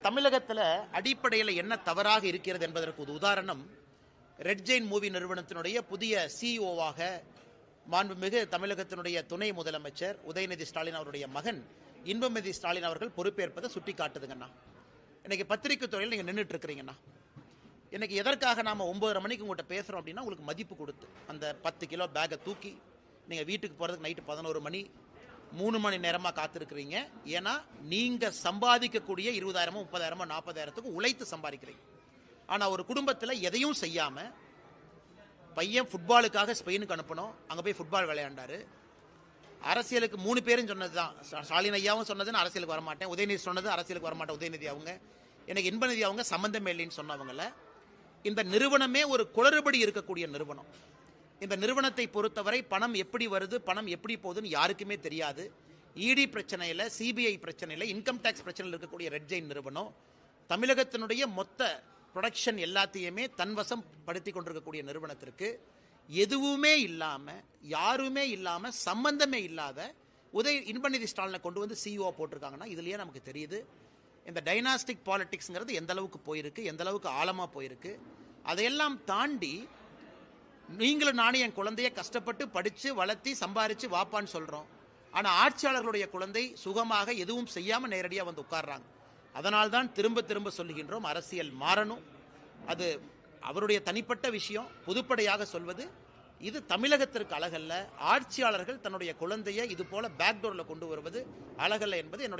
தமிழகத்தில் அடிப்படையில் என்ன தவறாக இருக்கிறது என்பதற்கு ஒரு உதாரணம், ரெட் ஜெயின் மூவி நிறுவனத்தினுடைய புதிய சிஇஓவாக மாண்புமிகு தமிழகத்தினுடைய துணை முதலமைச்சர் உதயநிதி ஸ்டாலின் அவருடைய மகன் இன்பநிதி ஸ்டாலின் அவர்கள் பொறுப்பேற்பதை சுட்டி காட்டுதுங்கண்ணா. இன்னைக்கு பத்திரிகை துறையில் நீங்கள் நின்றுட்டு இருக்கிறீங்கண்ணா. இன்னைக்கு எதற்காக நாம் 9:30 மணிக்கு உங்கள்கிட்ட பேசுகிறோம் அப்படின்னா, உங்களுக்கு மதிப்பு கொடுத்து அந்த 10 கிலோ பேக்கை தூக்கி நீங்கள் வீட்டுக்கு போகிறதுக்கு நைட்டு 11 மணி 3 மணி நேரமாக காத்திருக்கிறீங்க. ஏன்னா நீங்கள் சம்பாதிக்கக்கூடிய 20,000 30,000 40,000 உழைத்து சம்பாதிக்கிறீங்க. ஆனால் ஒரு குடும்பத்தில் எதையும் செய்யாமல் பையன் ஃபுட்பாலுக்காக ஸ்பெயினுக்கு அனுப்பணும், அங்கே போய் ஃபுட்பால் விளையாண்டாரு. அரசியலுக்கு 3 பேரும் சொன்னது தான். ஸ்டாலின் ஐயாவும் சொன்னது நான் அரசியலுக்கு வரமாட்டேன், உதயநிதி சொன்னது அரசியலுக்கு வரமாட்டேன், உதயநிதி அவங்க எனக்கு இன்பநிதி அவங்க சம்பந்தமே இல்லைன்னு சொன்னவங்கள. இந்த நிறுவனமே ஒரு குளறுபடி இருக்கக்கூடிய நிறுவனம். இந்த நிறுவனத்தை பொறுத்தவரை பணம் எப்படி வருது, பணம் எப்படி போகுதுன்னு யாருக்குமே தெரியாது. இடி பிரச்சனையில், சிபிஐ பிரச்சனையில், இன்கம் டேக்ஸ் பிரச்சனையில் இருக்கக்கூடிய ரெட் ஜெயின் நிறுவனம் தமிழகத்தினுடைய மொத்த ப்ரொடக்ஷன் எல்லாத்தையுமே தன்வசம் படுத்தி கொண்டிருக்கக்கூடிய நிறுவனத்திற்கு எதுவுமே இல்லாமல், யாருமே இல்லாமல், சம்பந்தமே இல்லாத இன்பநிதி ஸ்டாலினை கொண்டு வந்து சிஇஓ போட்டிருக்காங்கன்னா இதுலேயே நமக்கு தெரியுது இந்த டைனாஸ்டிக் பாலிடிக்ஸ்ங்கிறது எந்த அளவுக்கு போயிருக்கு, எந்த அளவுக்கு ஆழமாக போயிருக்கு. அதையெல்லாம் தாண்டி நீங்களும் நானும் என் குழந்தைய கஷ்டப்பட்டு படித்து வளர்த்தி சம்பாரித்து வாப்பான்னு சொல்கிறோம். ஆனால் ஆட்சியாளர்களுடைய குழந்தை சுகமாக எதுவும் செய்யாமல் நேரடியாக வந்து உட்கார்றாங்க. அதனால்தான் திரும்ப திரும்ப சொல்லுகின்றோம், அரசியல் மாறணும். அது அவருடைய தனிப்பட்ட விஷயம். பொதுப்படையாக சொல்வது இது தமிழகத்திற்கு அழகல்ல. ஆட்சியாளர்கள் தன்னுடைய குழந்தையை இது போல பேக்டோரில் கொண்டு வருவது அழகல்ல என்பது என்னுடைய